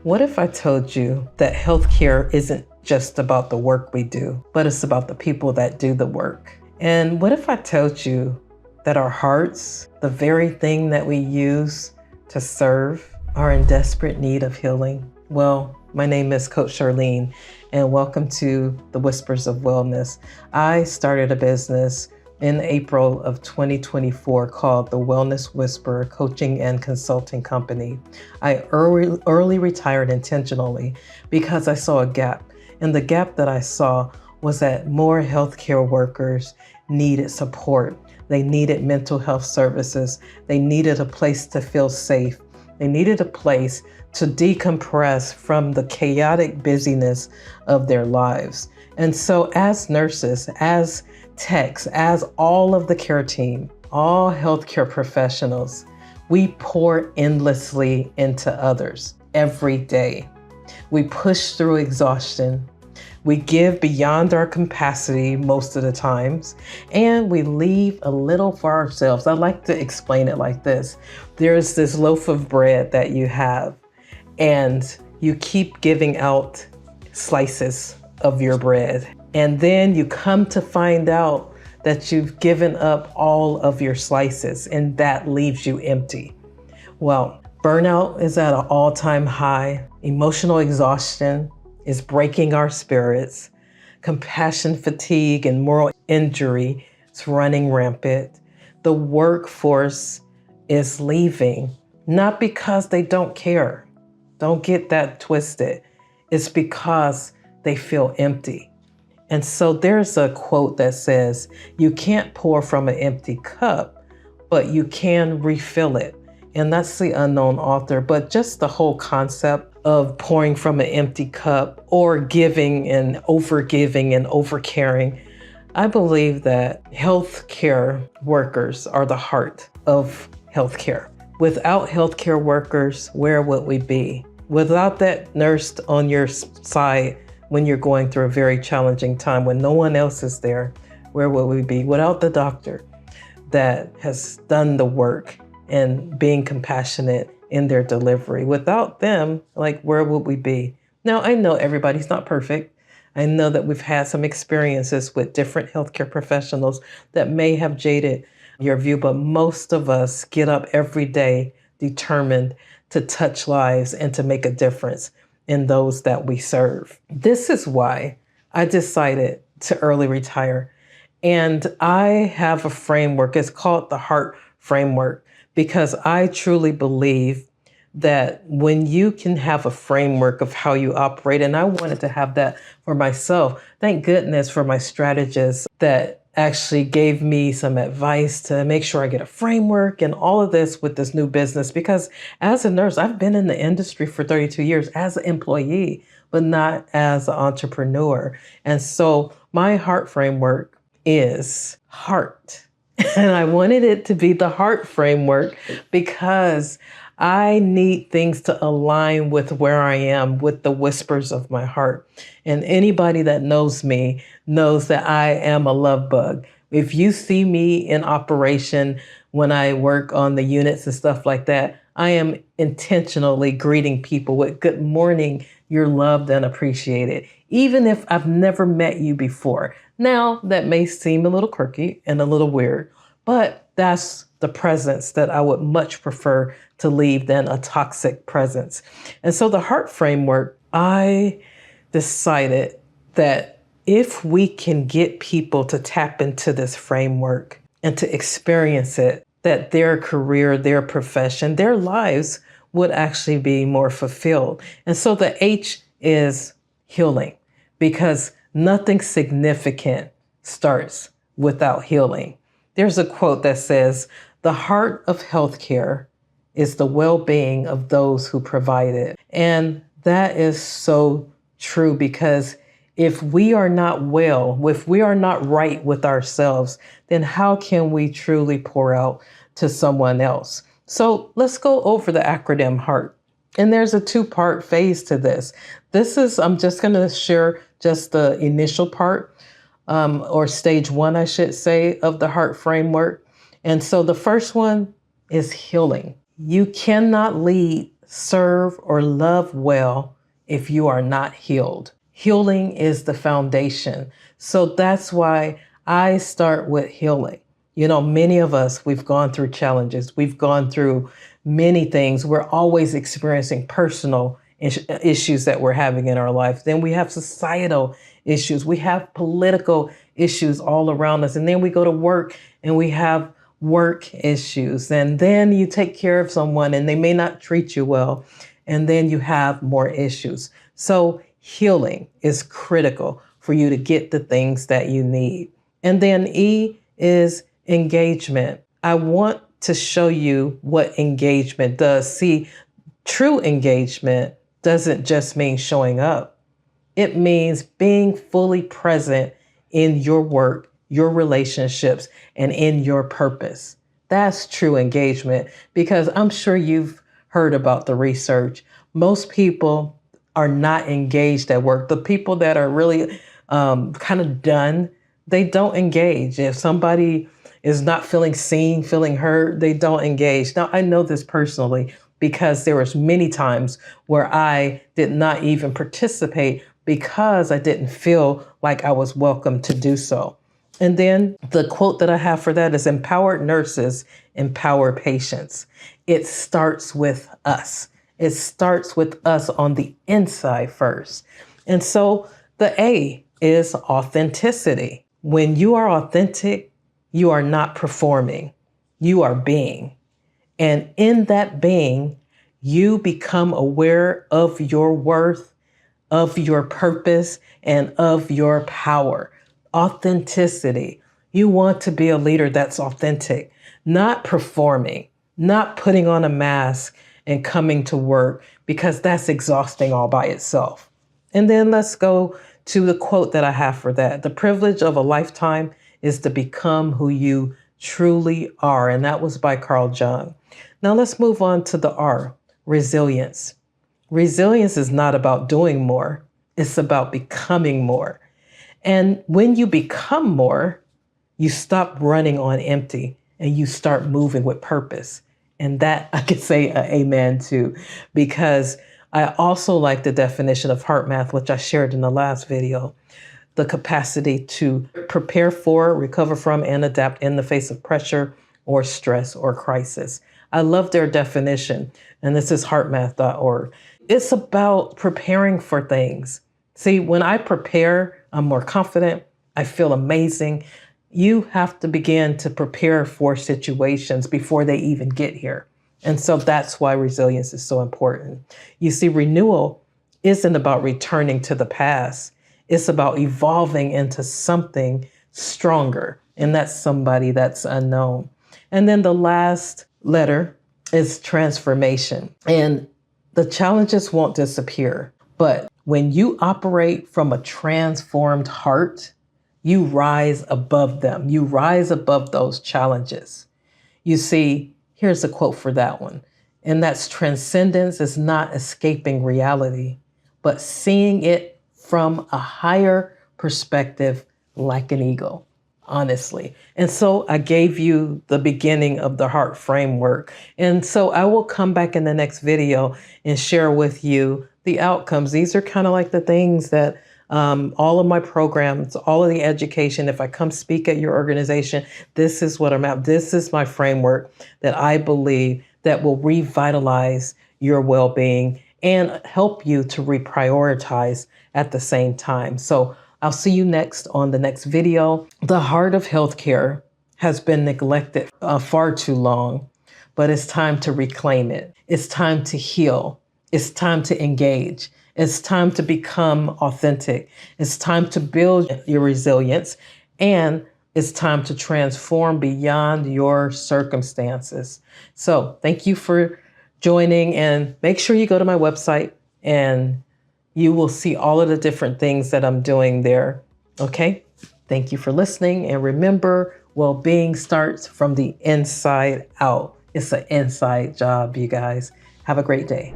What if I told you that healthcare isn't just about the work we do, but it's about the people that do the work? And what if I told you that our hearts, the very thing that we use to serve, are in desperate need of healing? Well, my name is Coach Charlene, and welcome to the Whispers of Wellness. I started a business in April of 2024 called the Wellness Whisperer Coaching and Consulting Company. I early retired intentionally because I saw a gap. And the gap that I saw was that more healthcare workers needed support. They needed mental health services. They needed a place to feel safe. They needed a place to decompress from the chaotic busyness of their lives. And so as nurses, as techs, as all of the care team, all healthcare professionals, we pour endlessly into others every day. We push through exhaustion. We give beyond our capacity most of the times, and we leave a little for ourselves. I like to explain it like this. There's this loaf of bread that you have, and you keep giving out slices of your bread. And then you come to find out that you've given up all of your slices, and that leaves you empty. Well, burnout is at an all-time high. Emotional exhaustion is breaking our spirits. Compassion fatigue and moral injury is running rampant. The workforce is leaving, not because they don't care. Don't get that twisted. It's because they feel empty. And so there's a quote that says, you can't pour from an empty cup, but you can refill it. And that's the unknown author. But just the whole concept of pouring from an empty cup or giving and overgiving and overcaring, I believe that healthcare workers are the heart of healthcare. Without healthcare workers, where would we be? Without that nurse on your side when you're going through a very challenging time, when no one else is there, where will we be? Without the doctor that has done the work and being compassionate in their delivery, without them, where would we be? Now, I know everybody's not perfect. I know that we've had some experiences with different healthcare professionals that may have jaded your view, but most of us get up every day determined to touch lives and to make a difference in those that we serve. This is why I decided to early retire. And I have a framework. It's called the Heart Framework, because I truly believe that when you can have a framework of how you operate, and I wanted to have that for myself. Thank goodness for my strategist that actually gave me some advice to make sure I get a framework and all of this with this new business. Because as a nurse, I've been in the industry for 32 years as an employee, but not as an entrepreneur. And so my heart framework is heart. And I wanted it to be the heart framework because I need things to align with where I am, with the whispers of my heart. And anybody that knows me knows that I am a love bug. If you see me in operation when I work on the units and stuff like that, I am intentionally greeting people with good morning, you're loved and appreciated, even if I've never met you before. Now, that may seem a little quirky and a little weird, but that's the presence that I would much prefer to leave than a toxic presence. And so the heart framework, I decided that if we can get people to tap into this framework and to experience it, that their career, their profession, their lives would actually be more fulfilled. And so the H is healing, because nothing significant starts without healing. There's a quote that says, the heart of healthcare is the well-being of those who provide it. And that is so true, because if we are not well, if we are not right with ourselves, then how can we truly pour out to someone else? So let's go over the acronym HEART. And there's a two-part phase to this. I'm just going to share just the initial part, or stage one, I should say, of the HEART framework. And so the first one is healing. You cannot lead serve, or love well if you are not healed. Healing is the foundation. So that's why I start with healing. You know, many of us, we've gone through challenges. We've gone through many things. We're always experiencing personal issues that we're having in our life. Then we have societal issues. We have political issues all around us. And then we go to work and we have work issues. And then you take care of someone and they may not treat you well. And then you have more issues. So healing is critical for you to get the things that you need. And then E is engagement. I want to show you what engagement does. See, true engagement doesn't just mean showing up. It means being fully present in your work, your relationships, and in your purpose. That's true engagement, because I'm sure you've heard about the research. Most people are not engaged at work. The people that are really kind of done, they don't engage. If somebody is not feeling seen, feeling heard, they don't engage. Now, I know this personally because there was many times where I did not even participate because I didn't feel like I was welcome to do so. And then the quote that I have for that is, empowered nurses empower patients. It starts with us. It starts with us on the inside first. And so the A is authenticity. When you are authentic, you are not performing, you are being. And in that being, you become aware of your worth, of your purpose, and of your power. Authenticity. You want to be a leader that's authentic, not performing, not putting on a mask and coming to work, because that's exhausting all by itself. And then let's go to the quote that I have for that. The privilege of a lifetime is to become who you truly are. And that was by Carl Jung. Now let's move on to the R, resilience. Resilience is not about doing more. It's about becoming more. And when you become more, you stop running on empty and you start moving with purpose. And that I could say amen to, because I also like the definition of heart math, which I shared in the last video. The capacity to prepare for, recover from, and adapt in the face of pressure or stress or crisis. I love their definition, and this is heartmath.org. It's about preparing for things. See, when I prepare, I'm more confident. I feel amazing. You have to begin to prepare for situations before they even get here. And so that's why resilience is so important. You see, renewal isn't about returning to the past. It's about evolving into something stronger. And that's somebody that's unknown. And then the last letter is transformation. And the challenges won't disappear. But when you operate from a transformed heart, you rise above them. You rise above those challenges. You see, here's a quote for that one. And that's, transcendence is not escaping reality, but seeing it from a higher perspective like an eagle, honestly. And so I gave you the beginning of the heart framework. And so I will come back in the next video and share with you the outcomes. These are kind of like the things that all of my programs, all of the education, if I come speak at your organization, this is what I'm at. This is my framework that I believe that will revitalize your well-being and help you to reprioritize at the same time. So I'll see you next on the next video. The heart of healthcare has been neglected far too long, but it's time to reclaim it. It's time to heal. It's time to engage. It's time to become authentic. It's time to build your resilience, and it's time to transform beyond your circumstances. So thank you for joining, and make sure you go to my website and you will see all of the different things that I'm doing there. Okay. Thank you for listening. And remember, well-being starts from the inside out. It's an inside job, you guys. Have a great day.